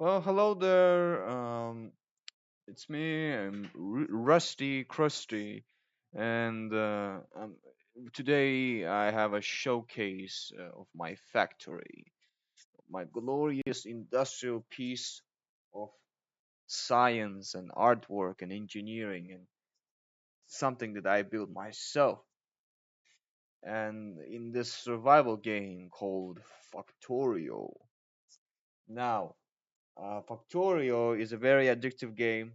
Well, hello there. It's me. I'm Rusty Krusty, and today I have a showcase of my factory, my glorious industrial piece of science and artwork and engineering, and something that I built myself. And in this survival game called Factorio. Now, Factorio is a very addictive game.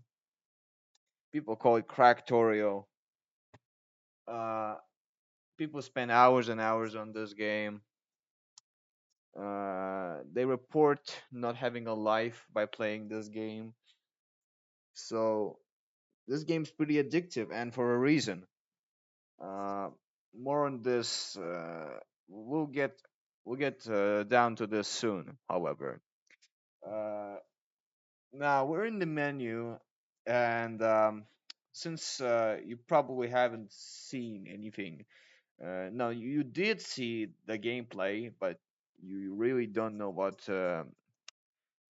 People call it Cracktorio. Uh, People spend hours and hours on this game. They report not having a life by playing this game. So this game's pretty addictive, and for a reason. Uh, More on this. We'll get down to this soon. However, uh, now we're in the menu, and since you probably haven't seen anything. No, you did see the gameplay, but you really don't know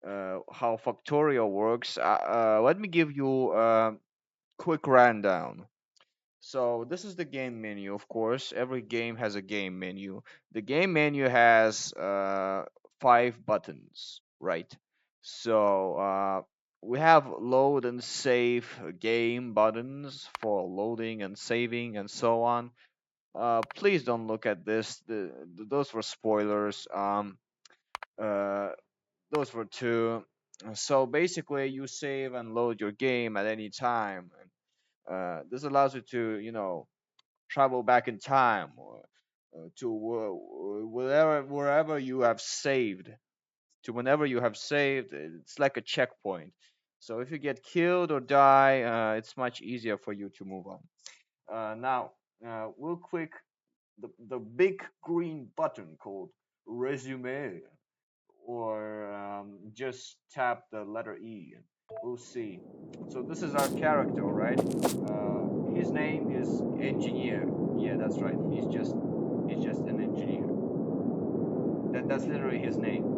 how Factorio works. Let me give you a quick rundown. So this is the game menu, of course. Every game has a game menu. The game menu has five buttons, right? So we have load and save game buttons for loading and saving and so on. Please don't look at this. Those were spoilers. Uh, those were two. So basically, you save and load your game at any time. And, this allows you to, travel back in time or to wherever you have saved. To whenever you have saved, it's like a checkpoint. So if you get killed or die, it's much easier for you to move on. Now, real quick, the big green button called resume, or just tap the letter E and we'll see. So this is our character, right? His name is engineer. Yeah, that's right. He's just an engineer. That's literally his name.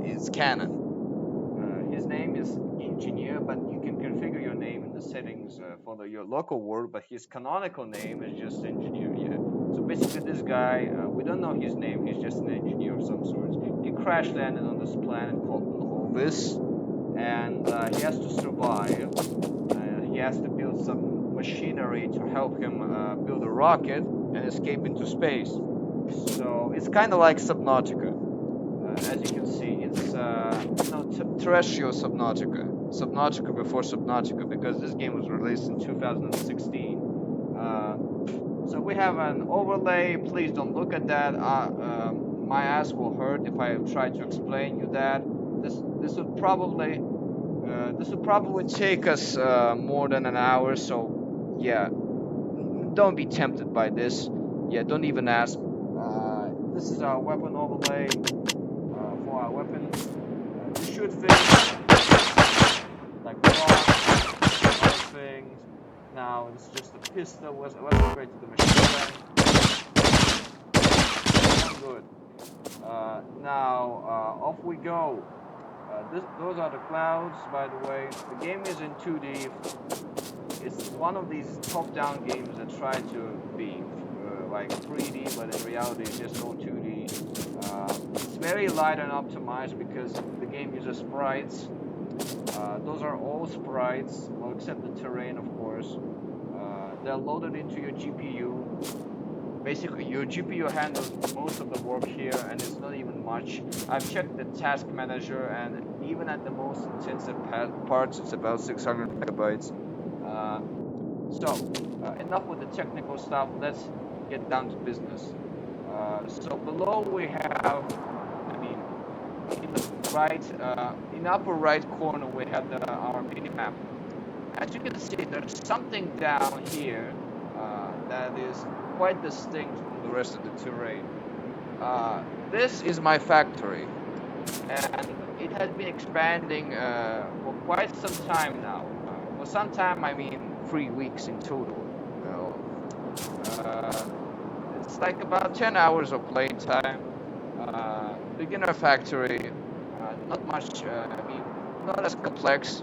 It's canon. His name is engineer, but you can configure your name in the settings for your local world. But his canonical name is just engineer. Yeah. So basically, this guy, we don't know his name. He's just an engineer of some sort. He crash landed on this planet called Clovis, and he has to survive. He has to build some machinery to help him build a rocket and escape into space. So it's kind of like Subnautica. As you can see, it's terrestrial Subnautica. Subnautica before Subnautica, because this game was released in 2016. Uh, so we have an overlay. Please don't look at that. My ass will hurt if I try to explain you that. This would probably take us more than an hour. So yeah, don't be tempted by this. Yeah, don't even ask. This is our weapon overlay for our weapon. You shoot things like rocks, other things. Now it's just a pistol. Let's upgrade to the machine gun. Good. Now off we go. Those are the clouds, by the way. The game is in 2D. It's one of these top-down games that try to be like 3D, but in reality it's just all 2D. It's very light and optimized because the game uses sprites. Those are all sprites, well, except the terrain, of course. They're loaded into your GPU. Basically, your GPU handles most of the work here, and it's not even much. I've checked the task manager, and even at the most intensive parts, it's about 600 megabytes. Uh, enough with the technical stuff. Let's get down to business. So below we have, I mean, in the in upper right corner we have our mini map. As you can see, there's something down here that is quite distinct from the rest of the terrain. This is my factory, and it has been expanding for quite some time now. For some time, I mean 3 weeks in total. Uh, it's like about 10 hours of playtime. Beginner factory, not much. I mean, not as complex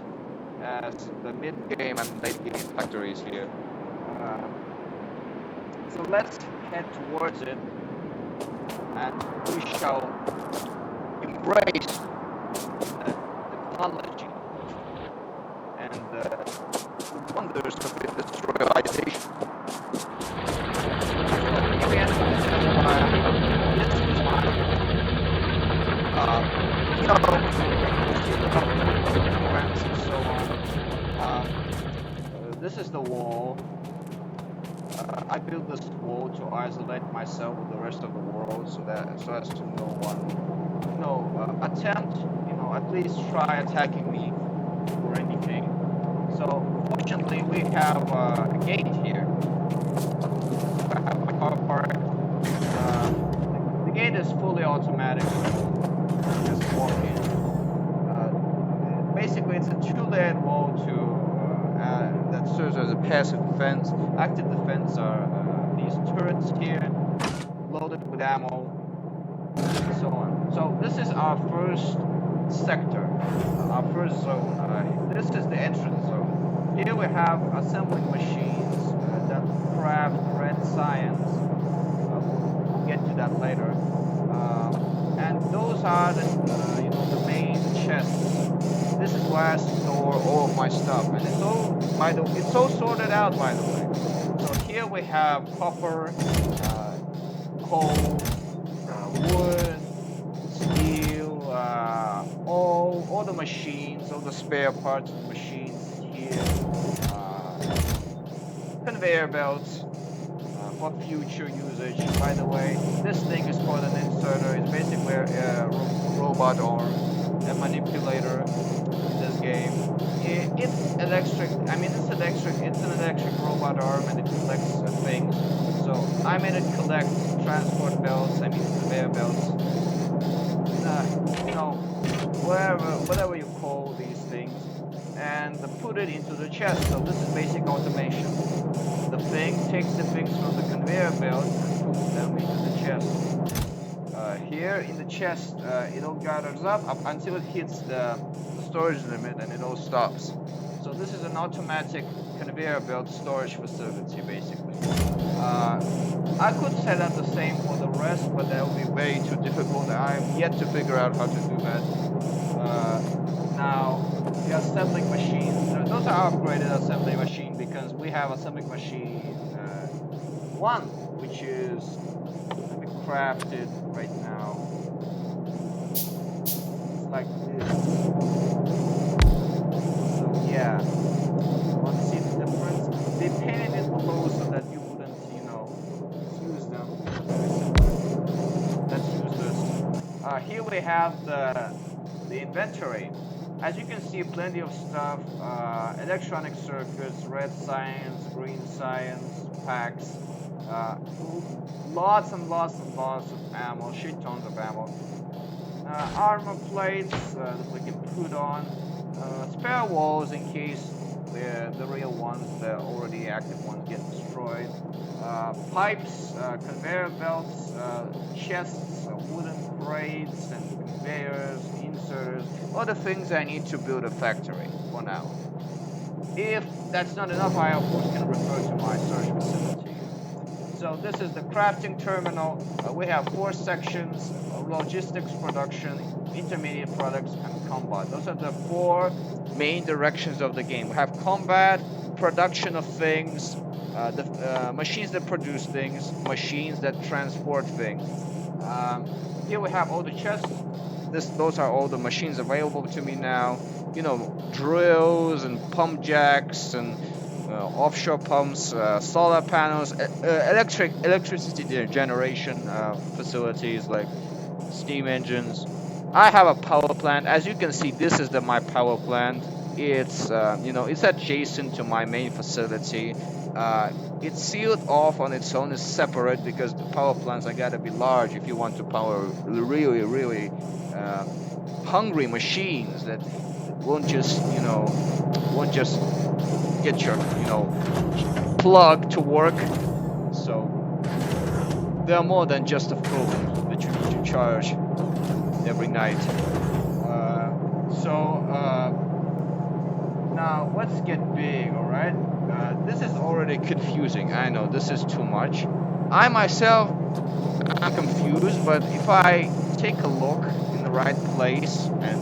as the mid-game and late-game factories here. Uh, so let's head towards it, and we shall embrace the technology and the wonders of industrialization. You know, programs and so on. This is the wall. I built this wall to isolate myself with the rest of the world, so as to no one, attempt, at least try attacking me or anything. So fortunately, we have a gate here. I have my car park. The gate is fully automatic, so just walk in. Basically, it's a two-layered wall that serves as a passive defense. Active defense are these turrets here, loaded with ammo, and so on. So this is our first sector, our first zone. This is the entrance zone. Here we have assembling machines that craft red science. We'll get to that later. And those are the main chests. This is where I store all of my stuff, and it's all sorted out, by the way. So here we have copper, coal, wood, steel, all the machines, all the spare parts of the machines here, conveyor belts for future usage. By the way, this thing is called an inserter. It's basically a robot arm, a manipulator in this game. It's electric. I mean, it's electric. It's an electric robot arm, and it collects things. So I made it collect transport belts. I mean, conveyor belts. Whatever you call these things, and put it into the chest. So this is basic automation. The thing takes the things from the conveyor belt and puts them into the chest. Here in the chest, it all gathers up until it hits the storage limit, and it all stops. So this is an automatic conveyor belt storage facility, basically. I could set up the same for the rest, but that would be way too difficult. I'm yet to figure out how to do that. Now, the assembling machines, those are upgraded assembly machine, because we have assembling machine 1, which is crafted right now. It's like this. So yeah, want to see the difference? They painted it below so that you wouldn't, use them. Let's use this. Here we have the inventory. As you can see, plenty of stuff, electronic circuits, red science, green science, packs, lots and lots and lots of ammo, shit tons of ammo, armor plates that we can put on, spare walls in case the real ones, the already active ones, get destroyed, pipes, conveyor belts, chests, wooden crates and conveyors, inserters, all the things I need to build a factory for now. If that's not enough, I of course can refer to my search facility. So this is the crafting terminal. We have 4 sections: logistics, production, intermediate products, and combat. Those are the 4 main directions of the game. We have combat, production of things, the machines that produce things, machines that transport things. Here we have all the chests. Those are all the machines available to me now. Drills and pump jacks and offshore pumps, solar panels, electricity generation facilities like steam engines. I have a power plant. As you can see, this is my power plant. It's it's adjacent to my main facility. It's sealed off on its own. It's separate because the power plants are gotta be large if you want to power really, really hungry machines that won't just get your plug to work. So they are more than just a phone that you need to charge every night. let's get big, all right? This is already confusing. I know this is too much. I myself, I'm confused, but if I take a look in the right place and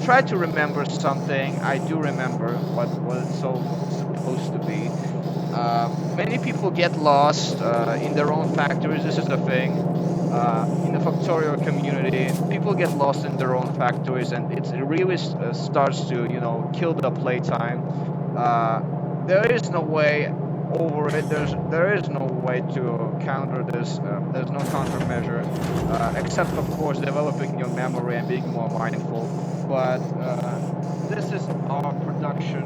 try to remember something, I do remember what it's all supposed to be. Many people get lost in their own factories. This is the thing. In the Factorio community, people get lost in their own factories, and it really starts to, kill the playtime. There is no way over it. There is no way to counter this. There's no countermeasure, except of course developing your memory and being more mindful. But this is our production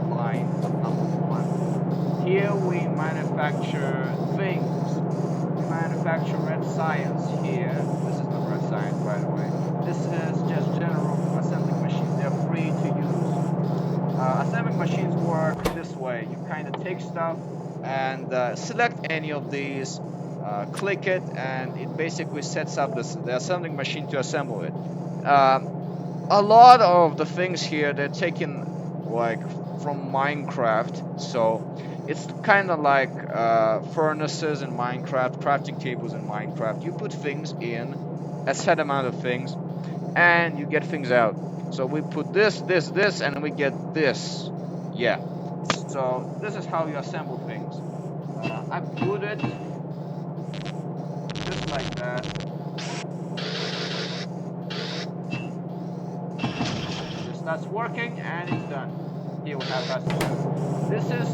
line number one. Here we manufacture things. We manufacture red science here. This is not red science, by the way. This is just general assembling machines. They're free to use. Assembling machines work this way. You kind of take stuff and select any of these, click it, and it basically sets up the assembling machine to assemble it. A lot of the things here, they're taken like from Minecraft, so it's kind of like furnaces in Minecraft, crafting tables in Minecraft. You put things in, a set amount of things, and you get things out. So we put this, and we get this. Yeah. So this is how you assemble things. I put it just like that. It starts working and it's done. Here we have Factorio. This is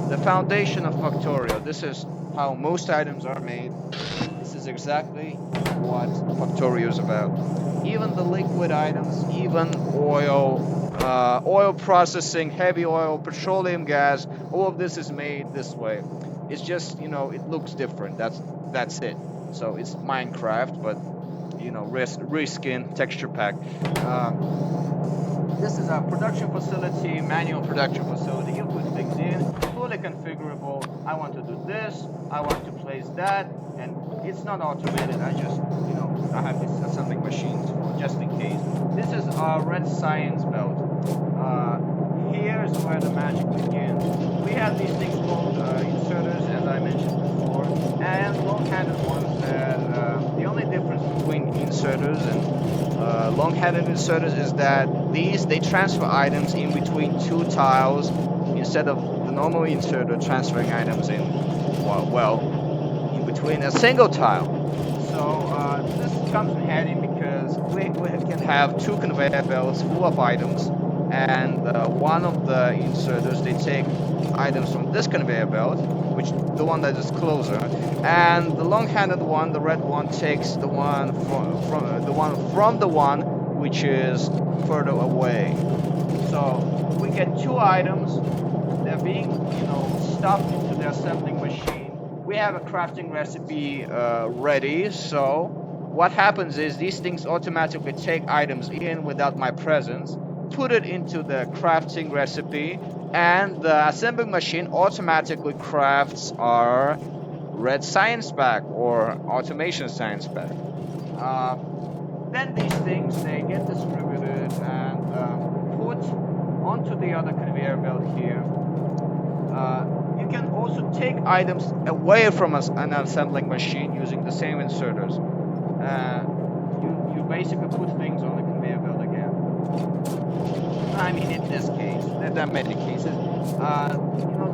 the foundation of Factorio. This is how most items are made. This is exactly what Factorio is about. Even the liquid items, even oil processing, heavy oil, petroleum gas, all of this is made this way. It's just, it looks different. That's it. So it's Minecraft, but reskin, texture pack. This is our production facility, manual production facility. You put things in, fully configurable. I want to do this, I want to place that, and it's not automated. I just, I have these assembling machines for just in case. This is our red science belt. Here's where the magic begins. We have these things called inserters, as I mentioned before, and long-handed ones that the only difference between inserters and long-handed inserters is that they transfer items in between two tiles instead of the normal inserter transferring items in between a single tile. So this comes in handy because we can have two conveyor belts full of items, and one of the inserters, they take items from this conveyor belt, which the one that is closer, and the long-handed one, the red one, takes the one from the one which is further away. So we get two items. They're being stuffed into the assembling machine. We have a crafting recipe ready. So what happens is these things automatically take items in without my presence, put it into the crafting recipe, and the assembling machine automatically crafts our red science pack or automation science pack. Then these things, they get distributed and put onto the other conveyor belt here. You can also take items away from an assembling machine using the same inserters. You basically put things on the conveyor belt again. I mean, in this case, there are many cases.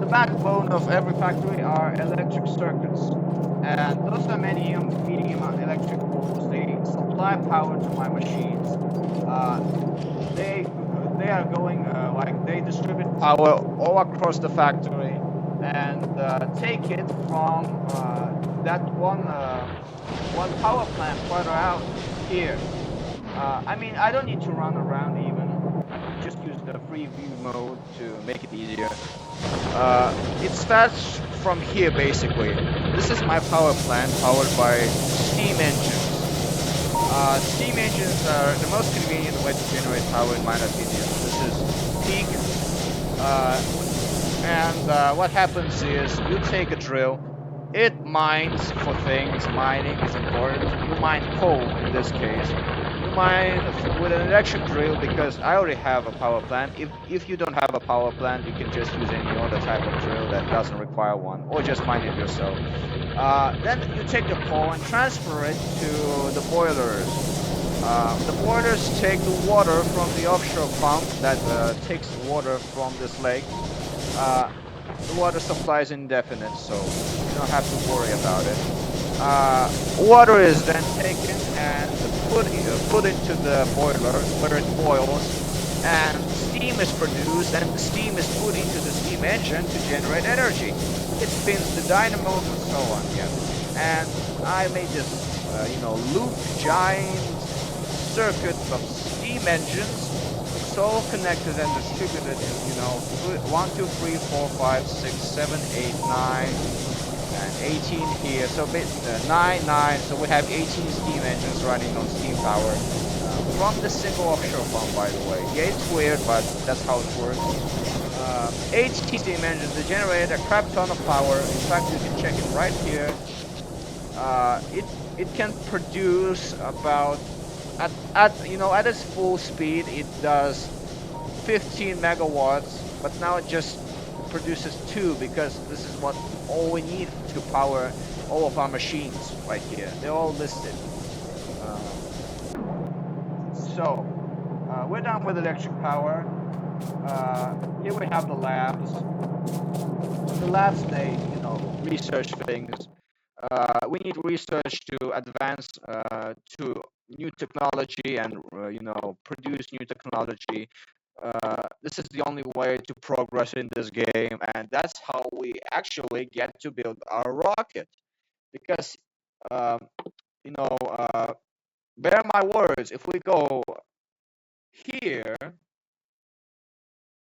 The backbone of every factory are electric circuits, and those are medium electric poles. They supply power to my machines. They are going they distribute power all across the factory and take it from that one power plant further out here. I mean, I don't need to run around even. Just use the free view mode to make it easier. It starts from here basically. This is my power plant powered by steam engines. Steam engines are the most convenient way to generate power in my opinion. This is peak. What happens is you take a drill, it mines for things. Mining is important. You mine coal in this case. You mine with an electric drill because I already have a power plant. If you don't have a power plant, you can just use any other type of drill that doesn't require one, or just mine it yourself. Then you take the coal and transfer it to the boilers. The boilers take the water from the offshore pump that takes water from this lake. Uh, the water supply is indefinite, so you don't have to worry about it. Water is then taken and put into the boiler where it boils, and steam is produced, and the steam is put into the steam engine to generate energy. It spins the dynamos and so on. Yeah, and I made this, loop giant circuit of steam engines. It's all connected and distributed in, 1, 2, 3, 4, 5, 6, 7, 8, 9, and 18 here. So 9, 9. So we have 18 steam engines running on steam power from the single offshore pump, by the way. Yeah, it's weird, but that's how it works. 18 steam engines. They generate a crap ton of power. In fact, you can check it right here. It can produce about at its full speed it does 15 megawatts, but now it just produces 2 because this is what all we need to power all of our machines right here. They're all listed. So we're done with electric power. Here we have the labs. The labs, they research things. We need research to advance to new technology and produce new technology. This is the only way to progress in this game, and that's how we actually get to build our rocket. Because bear my words, if we go here,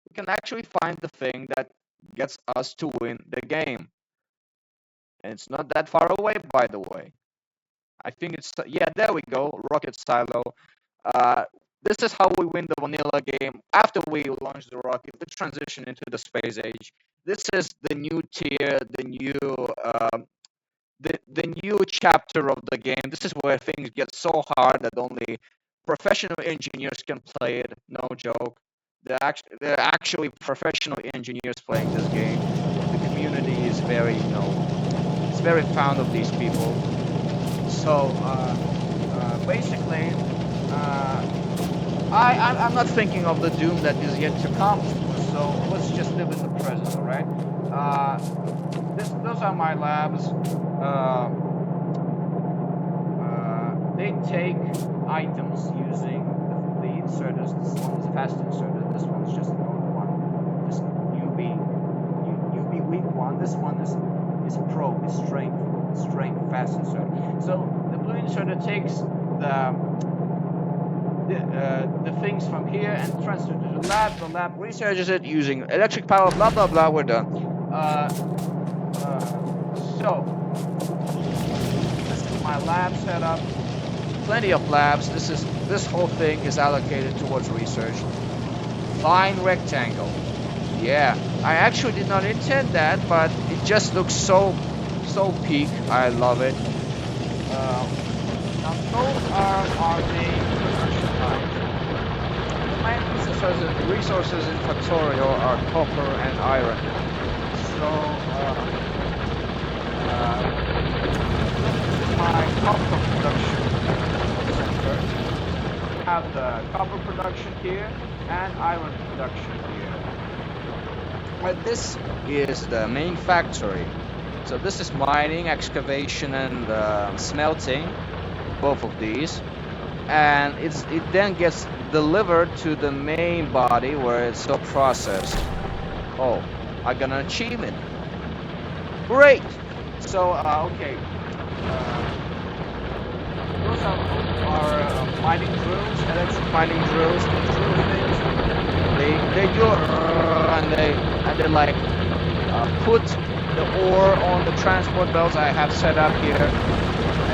we can actually find the thing that gets us to win the game. And it's not that far away, by the way. I think it's, yeah, there we go, rocket silo. This is how we win the vanilla game. After we launch the rocket, we transition into the space age. This is the new tier, the new chapter of the game. This is where things get so hard that only professional engineers can play it. No joke. They're actually professional engineers playing this game. The community is very, it's very fond of these people. So basically, I'm not thinking of the doom that is yet to come. So let's just live in the present, all right? Those are my labs. They take items using the inserters. This one is fast inserter. This one is just an old one. This newbie weak one. This one is pro, is strength fast inserter. So the blue inserter takes the things from here and transfers it to the lab. The lab researches it using electric power. Blah blah blah. We're done. So this is my lab setup. Plenty of labs. This whole thing is allocated towards research. Fine rectangle. Yeah, I actually did not intend that, but it just looks so peak. I love it. Now those are our main production lines. The main resources in Factorio are copper and iron. So my copper production center. We have the copper production here and iron production here. Well, this is the main factory. So this is mining, excavation, and smelting, both of these, and it then gets delivered to the main body where it's so processed. Oh, I got an achievement. Great. So okay, those are our mining drills, electric mining drills. They do and they like put the ore on the transport belts I have set up here,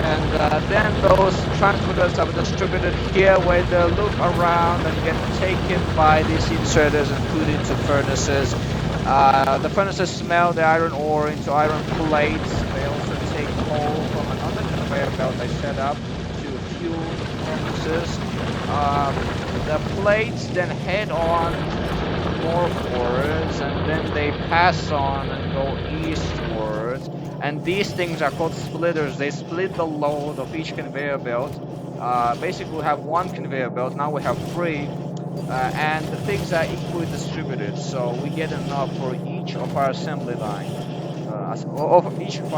and then those transporters are distributed here where they loop around and get taken by these inserters and put into furnaces. The furnaces smelt the iron ore into iron plates. They also take coal from another conveyor belt I set up to fuel the furnaces. uh, the plates then head on northwards, and then they pass on and go eastwards. And these things are called splitters. They split the load of each conveyor belt. Basically, we have one conveyor belt. Now we have three, and the things are equally distributed. So we get enough for each of our assembly line. Of each of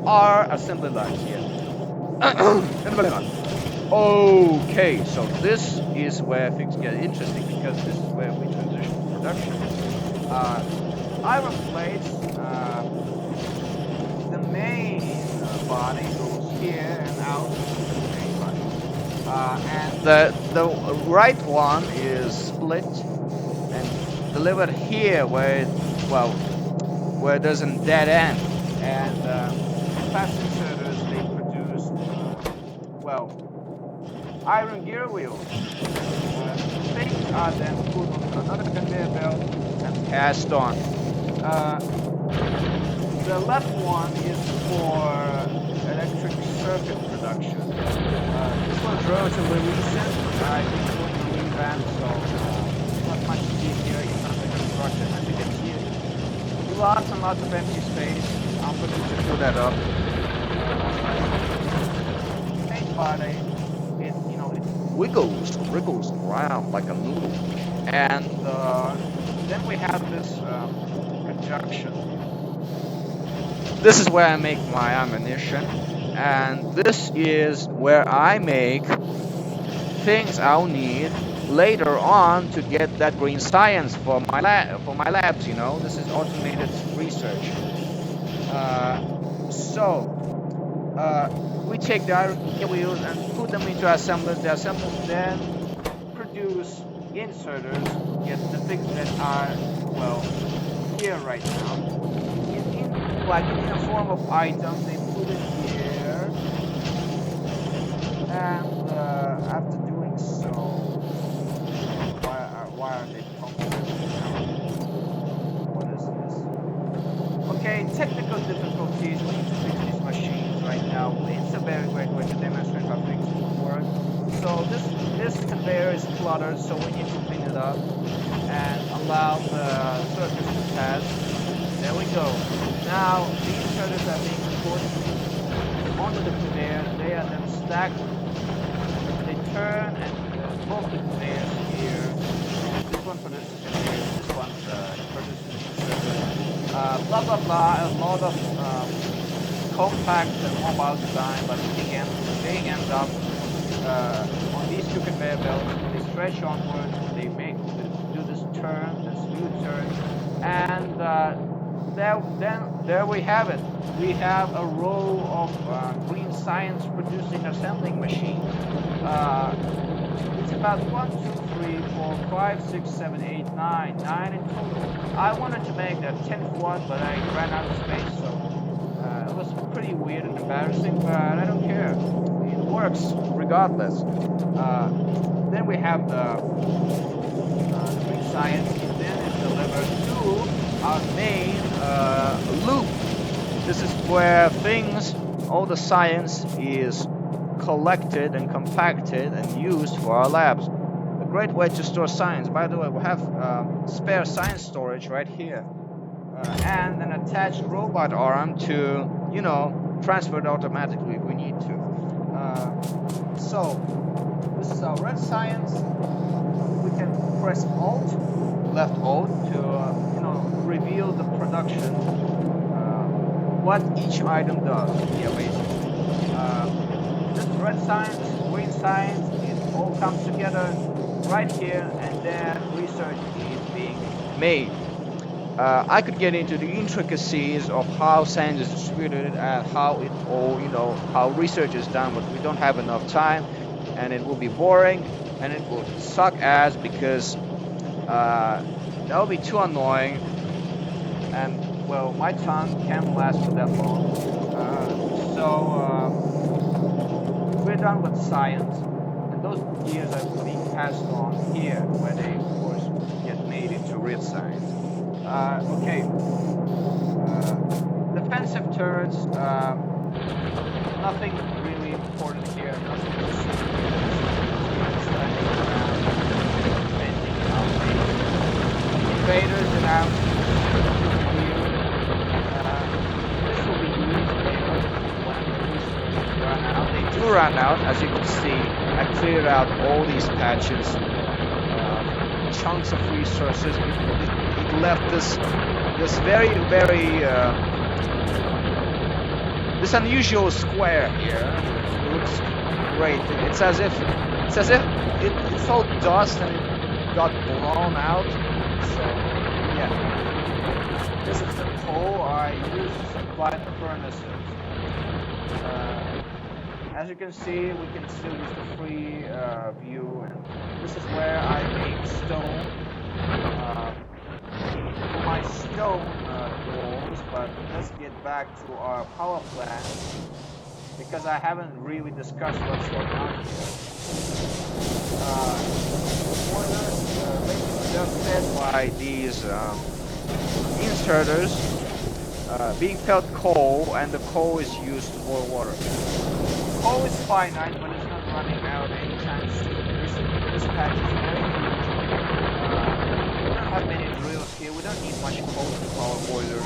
our assembly lines. Yeah. Okay, so this is where things get interesting because this is where we transition to production. Iron plates, the main body goes here and out to the main body. And the right one is split and delivered here where there's a dead end. And fast inserters, they produce, iron gear wheels. Things are then put on another conveyor belt and passed on. The left one is for electric circuit production. This one's relatively recent. I think it's going to revamp, so not much to see here. It's under construction, as you can see. Lots and lots of empty space. I'm going to just fill that up. Main body, it wriggles around like a noodle. And then we have this projection. This is where I make my ammunition, and this is where I make things I'll need later on to get that green science for my labs. You know, this is automated research. We take the iron wheels and put them into assemblers. The assemblers then produce inserters, get the things that are here right now. Like in a form of item, they put it here, and after doing so, why are they pumping now? What is this? Okay, technical difficulties. We need to fix these machines right now. It's a very great way to demonstrate how things work. So this conveyor is cluttered, so we need to clean it up and allow the circuits to pass. There we go. Now, the inserters are being put onto the conveyor. They are then stacked. They turn and both the conveyors here. This one produces conveyors, this one produces inserters. Blah blah blah. A lot of compact and mobile design, but in the end, they end up on these two conveyor belts. They stretch onwards. They do this turn, this U-turn, and there we have it. We have a row of green science producing assembling machines. It's about 1, 2, 3, 4, 5, 6, 7, 8, 9 in total. I wanted to make that 10th one, but I ran out of space, so it was pretty weird and embarrassing, but I don't care. It works regardless. Then we have the green science. It then is delivered to our main loop. This is where all the science is collected and compacted and used for our labs. A great way to store science. By the way, we have spare science storage right here, and an attached robot arm to, transfer it automatically if we need to. So this is our red science. We can press left Alt to reveal the production, what each item does. Yeah, basically. This is red science, this is green science. It all comes together right here, and then research is being made. I could get into the intricacies of how science is distributed and how it all, how research is done, but we don't have enough time, and it will be boring, and it will suck ass because that will be too annoying, and my tongue can't last for that long. We're done with science, and those gears are being passed on here, where they, of course, get made into real science. Okay. Defensive turrets. Nothing really important here. Nothing to see. cleared out all these patches, chunks of resources. It left this very this unusual square here. It looks great. It's as if it's all dust and it got blown out. So yeah, this is the coal I use to supply the furnaces. As you can see, we can still use the free view. And this is where I make stone for my stone walls. But let's get back to our power plant because I haven't really discussed what's going on here. Boilers, they're fed by these inserters being fed coal, and the coal is used to boil water. Coal is finite, but it's not running out anytime soon. This patch is very huge. We don't have many drills here. We don't need much coal to power boilers.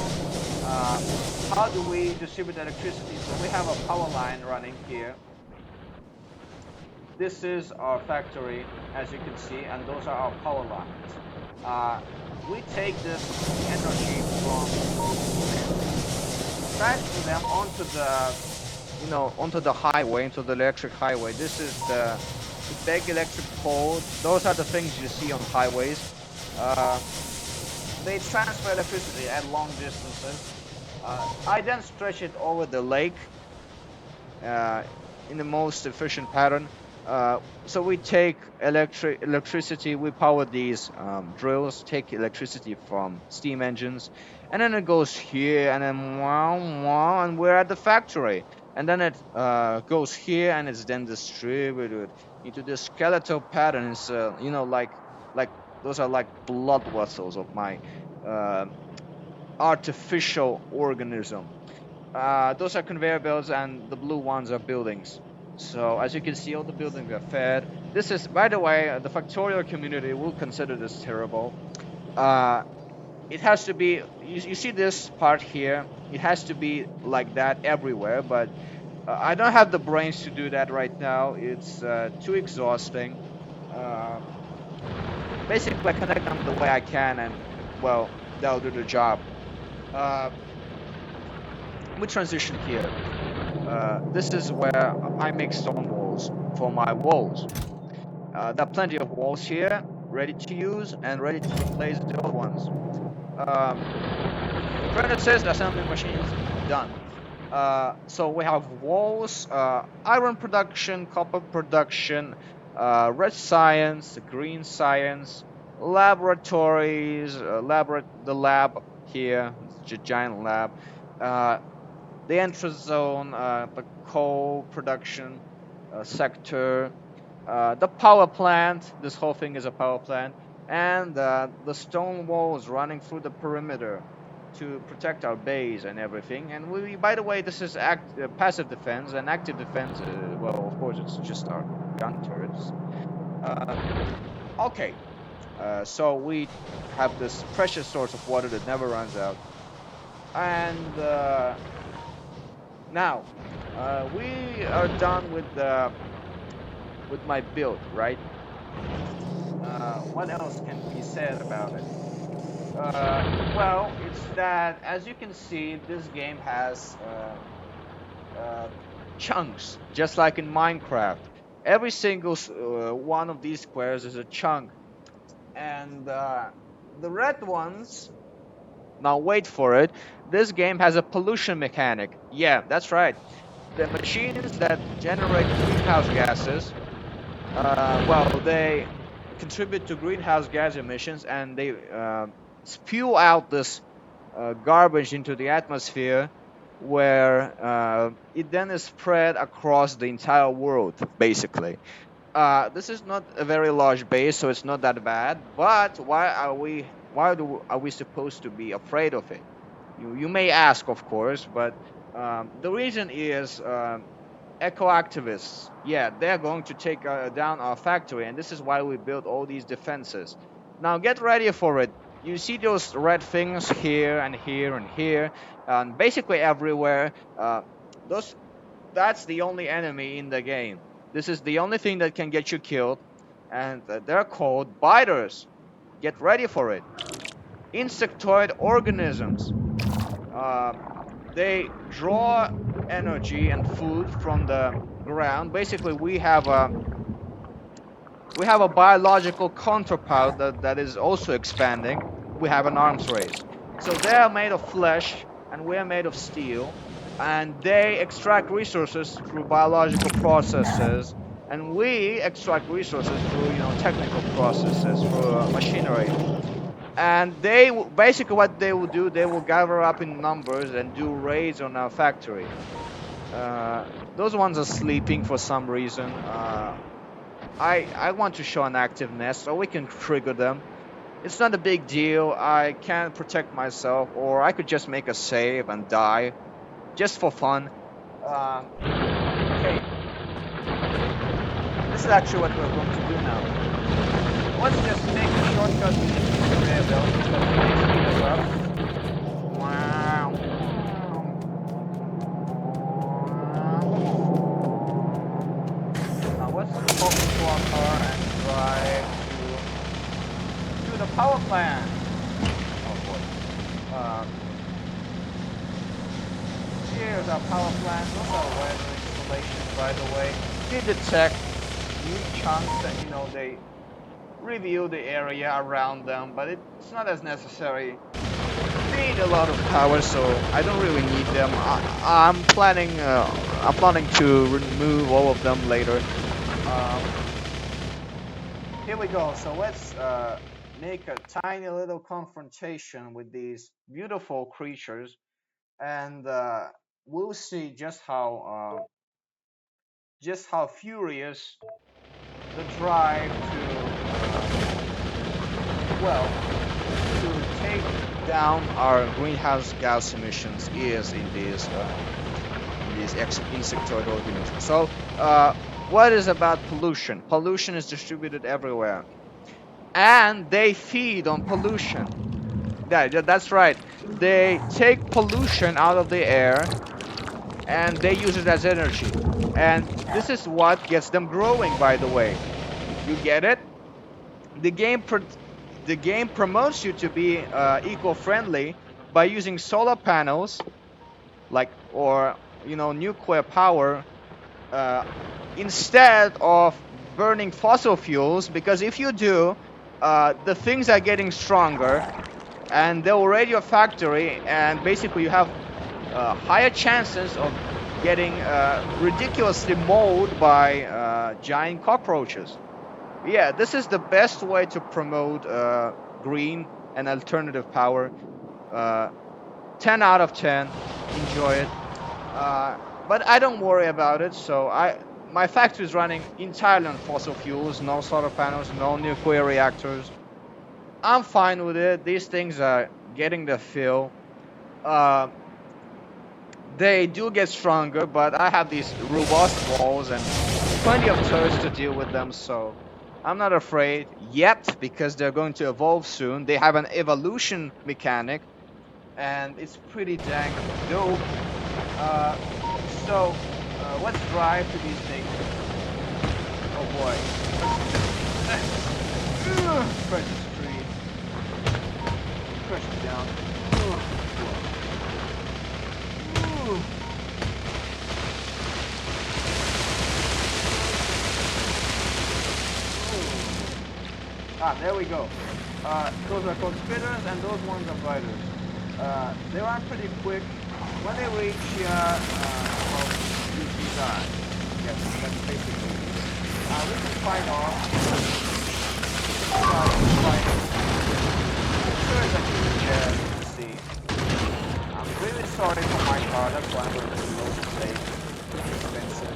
How do we distribute electricity? So we have a power line running here. This is our factory, as you can see, and those are our power lines. We take this energy from transfer them onto the highway, into the electric highway. This is the big electric pole. Those are the things you see on highways. They transfer electricity at long distances. I then stretch it over the lake in the most efficient pattern. So we take electricity, we power these drills, take electricity from steam engines, and then it goes here, and then wow, wow, and we're at the factory. And then it goes here, and it's then distributed into the skeletal patterns, like those are like blood vessels of my artificial organism. Those are conveyor belts, and the blue ones are buildings. So as you can see, all the buildings are fed. This is, by the way, the Factorio community will consider this terrible. It has to be, you see this part here, it has to be like that everywhere, but I don't have the brains to do that right now. It's too exhausting. Uh, Basically, I connect them the way I can, and well, they'll do the job. Uh, we transition here. This is where I make stone walls for my walls. There are plenty of walls here, ready to use and ready to replace the old ones. Um, Furnaces, assembly machines, done. So we have walls, iron production, copper production, red science, green science, laboratories, the lab here, giant lab. Uh, the entrance zone, the coal production sector, the power plant. This whole thing is a power plant, and the stone walls running through the perimeter to protect our base and everything. And we, by the way, this is passive defense and active defense. Well, of course, it's just our gun turrets. Okay, so we have this precious source of water that never runs out, and now, we are done with my build, right? What else can be said about it? Well, it's that, as you can see, this game has chunks, just like in Minecraft. Every single one of these squares is a chunk, and the red ones. Now wait for it. This game has a pollution mechanic. Yeah, that's right. The machines that generate greenhouse gases, well, they contribute to greenhouse gas emissions, and they spew out this garbage into the atmosphere, where it then is spread across the entire world, basically. This is not a very large base, so it's not that bad. But are we supposed to be afraid of it? You may ask, of course, but the reason is eco activists. Yeah, they're going to take down our factory, and this is why we built all these defenses. Now get ready for it. You see those red things here and here and here, and basically everywhere. Those That's the only enemy in the game. This is the only thing that can get you killed, and they're called biters. Get ready for it. Insectoid organisms. Uh, they draw energy and food from the ground. Basically, we have a biological counterpart that is also expanding. We have an arms race. So they are made of flesh and we are made of steel, and they extract resources through biological processes, and we extract resources through technical processes, through machinery. And basically what they will do, they will gather up in numbers and do raids on our factory. Uh, those ones are sleeping for some reason. I want to show an active nest so we can trigger them. It's not a big deal. I can protect myself, or I could just make a save and die, just for fun. Okay, this is actually what we're going to do now. Let's just take a shortcut to the railroad because we can speed us up. Wow. Now let's hop into our car and drive to the power plant. Oh boy. Here's our power plant. Those are weather installations, by the way. They detect new chunks that they review the area around them, but it's not as necessary. They need a lot of power, so I don't really need them. I'm planning to remove all of them later. Um, Here we go. So let's make a tiny little confrontation with these beautiful creatures, and we'll see just how furious the drive well, to take down our greenhouse gas emissions is in these insectoid organisms. So, what is about pollution? Pollution is distributed everywhere, and they feed on pollution. That's right. They take pollution out of the air and they use it as energy. And this is what gets them growing, by the way. You get it? The game the game promotes you to be eco-friendly by using solar panels, or nuclear power, uh, instead of burning fossil fuels. Because if you do, the things are getting stronger, and they're already a factory, and basically you have higher chances of getting ridiculously mauled by giant cockroaches. Yeah, this is the best way to promote green and alternative power. Uh, 10 out of 10. Enjoy it. But I don't worry about it. So my factory is running entirely on fossil fuels, no solar panels, no nuclear reactors. I'm fine with it. These things are getting the fill. Uh, they do get stronger, but I have these robust walls and plenty of turrets to deal with them, so I'm not afraid yet because they're going to evolve soon. They have an evolution mechanic, and it's pretty dang dope. Uh, let's drive to these things. Oh boy. Press the tree. Press it down. There we go. Those are called spitters, and those ones are biters. They run pretty quick. When they reach, well, you die. Yes, that's basically it. We can fight off. Fight. I'm sure it's a huge chair, you can see. I'm really sorry for my car, that's why I'm going to low state. It's expensive.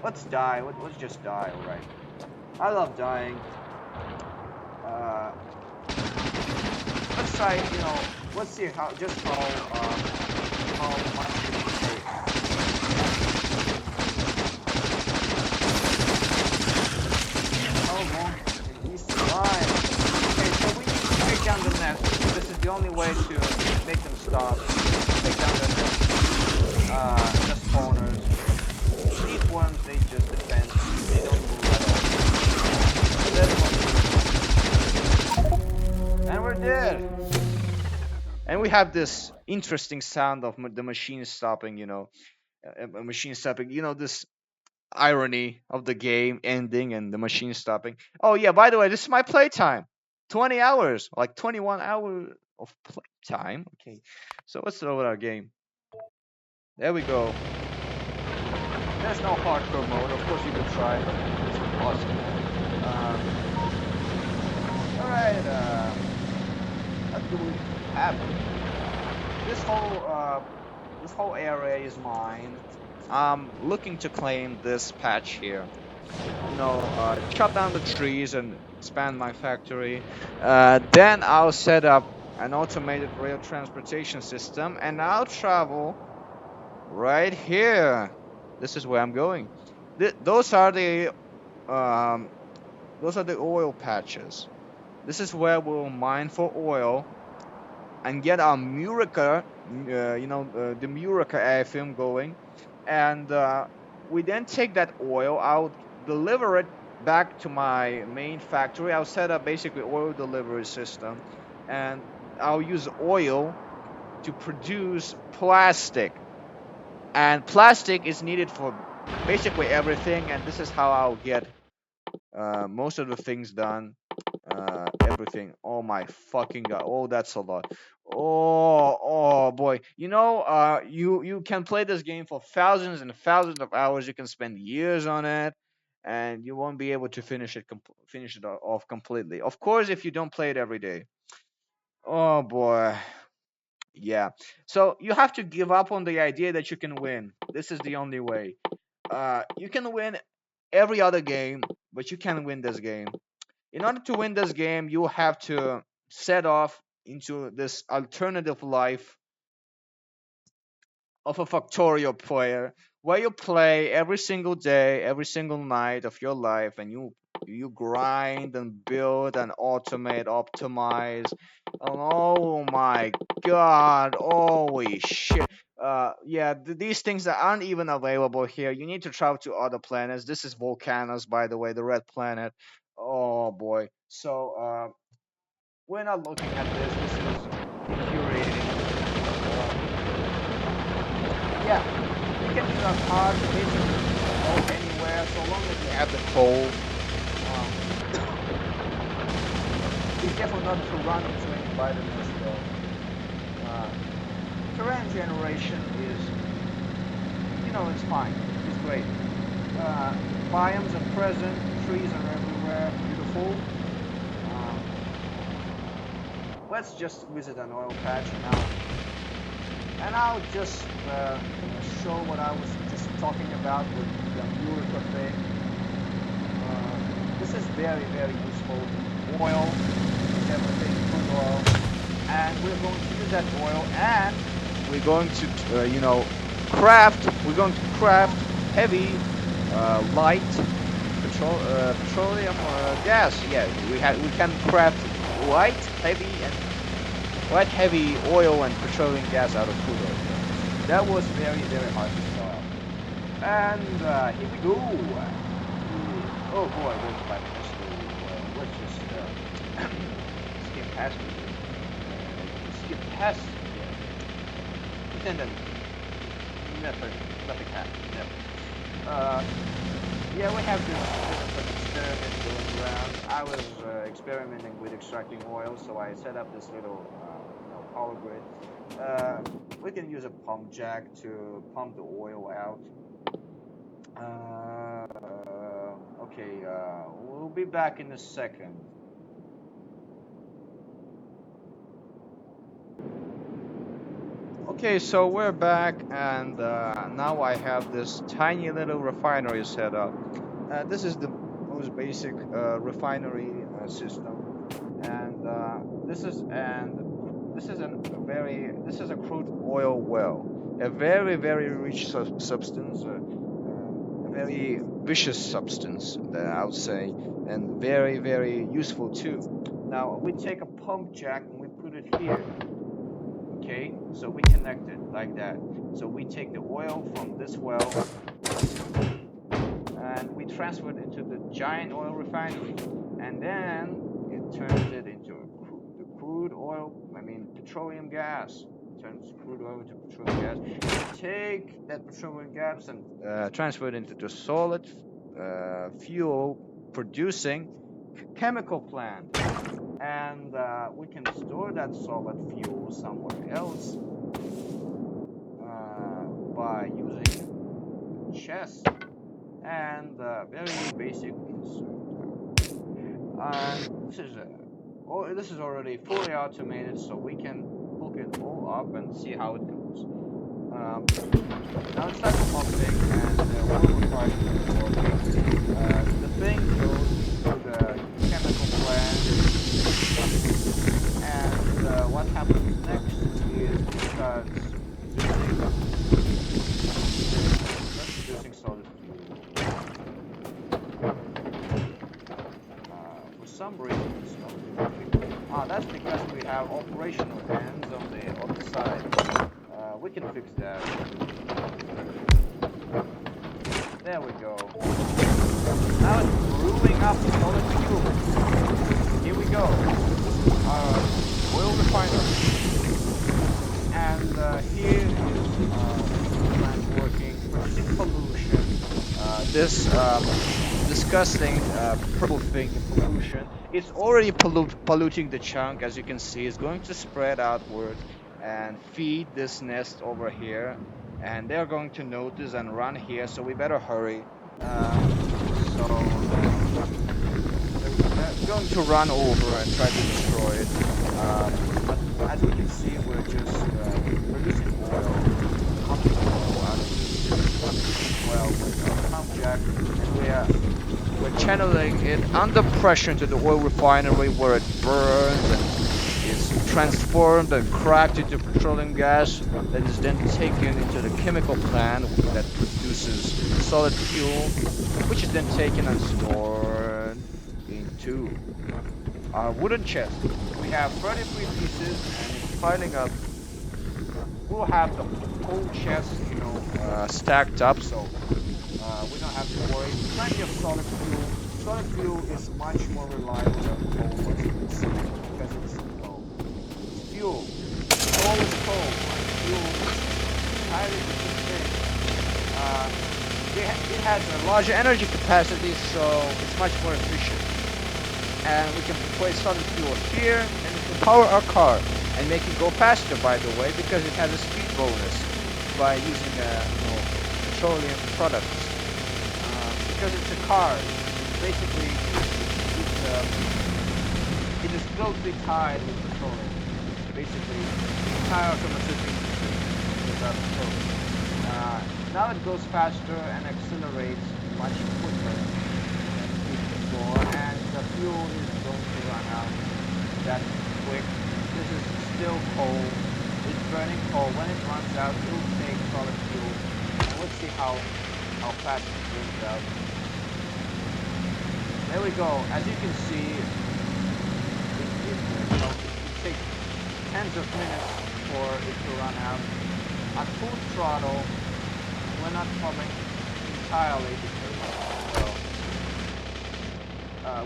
Let's die. Let's just die, alright. I love dying. Let's try, let's see how much it can take. How long can he survive? Okay, so we need to take down the nest. This is the only way to make them stop. Take down the nest. Just ones, they just depend. They don't move at all. And we're dead. And we have this interesting sound of the machine stopping, a machine stopping. This irony of the game ending and the machine stopping. Oh yeah, by the way, this is my playtime. 20 hours, like 21 hours of playtime. Okay, so let's load our game. There we go. There's no hardcore mode. Of course you could try, but it's impossible. Alright, what do we have? This whole area is mine. I'm looking to claim this patch here. Chop down the trees and expand my factory. Then I'll set up an automated rail transportation system, and I'll travel right here. This is where I'm going. Those are the oil patches. This is where we'll mine for oil and get our Murica, the Murica airfilm going, and we then take that oil. I'll deliver it back to my main factory. I'll set up basically oil delivery system, and I'll use oil to produce plastic. And plastic is needed for basically everything, and this is how I'll get most of the things done. Everything. Oh my fucking god. Oh, that's a lot. Oh boy. You can play this game for thousands and thousands of hours. You can spend years on it, and you won't be able to finish it off completely. Of course, if you don't play it every day. Oh boy. Yeah. So you have to give up on the idea that you can win. This is the only way. You can win every other game, but you can't win this game. In order to win this game, you have to set off into this alternative life of a Factorio player, where you play every single day, every single night of your life, and you grind and build and automate, optimize. And oh my god, holy shit. Yeah, these things that aren't even available here. You need to travel to other planets. This is Volcanos, by the way, the red planet. Oh boy. So, we're not looking at this. This is infuriating. Yeah, you can use our cars basically go anywhere so long as you have the coal. Be careful not to run into anybody as well. Terrain generation is, it's fine. It's great. Biomes are present. Trees are everywhere. Beautiful. Let's just visit an oil patch now. And I'll just show what I was just talking about with the Murica thing. This is very, very useful. Oil, everything, crude oil. And we're going to use that oil, and we're going to, we're going to craft heavy, light petroleum gas. Yeah, we can craft light, heavy oil and petroleum gas out of crude oil. That was very, very hard to solve. And here we go. Oh boy, what's my mistake? Let's just skip past it. Skip past it. Pretend that nothing happened. Never. Yeah, we have this experiment going around. I was experimenting with extracting oil, so I set up this little power grid. We can use a pump jack to pump the oil out. Okay, we'll be back in a second. Okay, so we're back, and now I have this tiny little refinery set up. This is the most basic refinery system, and this is a crude oil well, a very, very rich substance, a very vicious substance, I would say, and very, very useful too. Now we take a pump jack and we put it here. Okay, so we connect it like that. So we take the oil from this well, transferred into the giant oil refinery, and then it turns it into the crude oil. I mean, petroleum gas. It turns crude oil into petroleum gas. You take that petroleum gas and transfer it into the solid fuel producing chemical plant, and we can store that solid fuel somewhere else by using chest and very basic insert. This is already fully automated, so we can hook it all up and see how it goes. Now it's time for pumping, and we're required to working. The thing goes to the chemical plant, and what happens next is it starts producing solid fuel. For some reason, it's not working. That's because we have operational hands on the other side. We can fix that. There we go. Now it's brewing up solid fuel. Here we go. Oil refiner. And here is plant working, producing pollution. This disgusting purple thing, pollution, it's already polluting the chunk. As you can see, it's going to spread outwards and feed this nest over here, and they're going to notice and run here, so we better hurry. They're going to run over and try to destroy it, but as we can see, we're just producing oil, pumping oil out of this well with our pump jack, and we're channeling it under pressure into the oil refinery where it burns and is transformed and cracked into petroleum gas that is then taken into the chemical plant that produces solid fuel, which is then taken and stored into our wooden chest. We have 33 pieces and it's piling up. We'll have the whole chest, stacked up, so we don't have to worry. Plenty of solid fuel. Solid fuel is much more reliable than coal, as you can see, because it's fuel. Coal is coal. Fuel is highly different thing. It has a larger energy capacity, so it's much more efficient. And we can place solid fuel here, and we can power our car and make it go faster, by the way, because it has a speed bonus by using petroleum products. Because it's a car, basically it is closely tied with petroleum. Basically, the entire automaticity without petroleum. Now it goes faster and accelerates much quicker than before, and the fuel is going to run out that quick. This is still coal. It's burning coal. When it runs out, it will take solid fuel. And let's see how fast it burns out. There we go. As you can see, it takes tens of minutes for it to run out. At full throttle, we're not pumping entirely because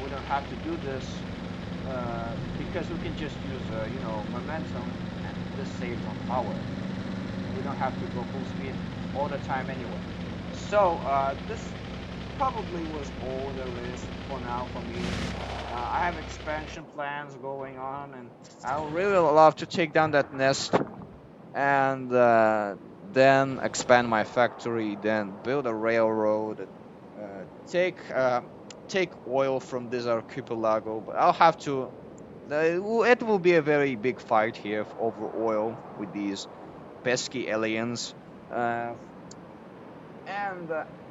we don't have to do this because we can just use momentum, and this saves on power. We don't have to go full speed all the time anyway. So this probably was all there is for now for me. I have expansion plans going on, and I would really love to take down that nest and then expand my factory, then build a railroad, take oil from this archipelago. But I'll have to. It will be a very big fight here over oil with these pesky aliens. And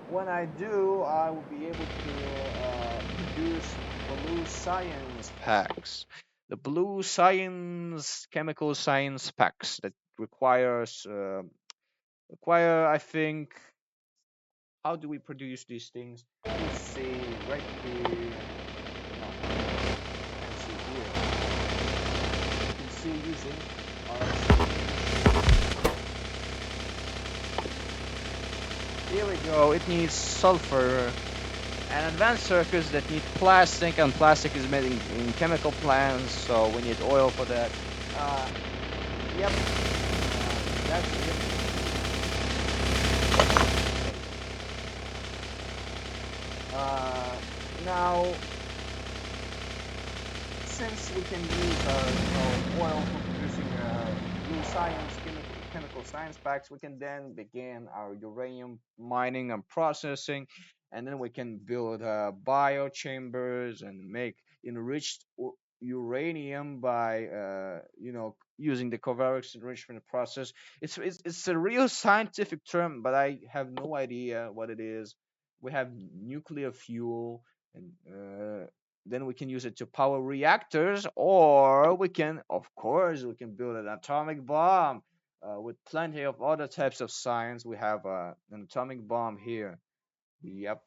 when I do, I will be able to produce blue science packs. The blue science, chemical science packs that require, I think, how do we produce these things? Let's see, right here. No, let's see here. You can see using our. Here we go. It needs sulfur and advanced circuits that need plastic, and plastic is made in chemical plants, so we need oil for that. Uh, yep, that's it. Uh, Now, since we can use oil for producing blue science chemical science packs, we can then begin our uranium mining and processing, and then we can build bio chambers and make enriched uranium by using the Covariance enrichment process. It's a real scientific term, but I have no idea what it is. We have nuclear fuel, and then we can use it to power reactors, or we can, of course, we can build an atomic bomb with plenty of other types of science. We have an atomic bomb here. Yep.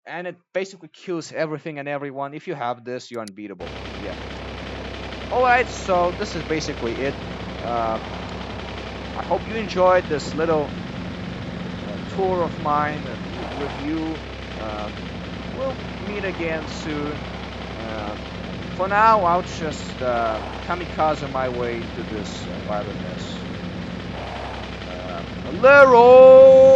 And it basically kills everything and everyone. If you have this, you're unbeatable. Yeah. Alright, so this is basically it. Uh, I hope you enjoyed this little tour of mine with you. Uh, we'll meet again soon. For now, I'll just kamikaze my way into this environment. Lero!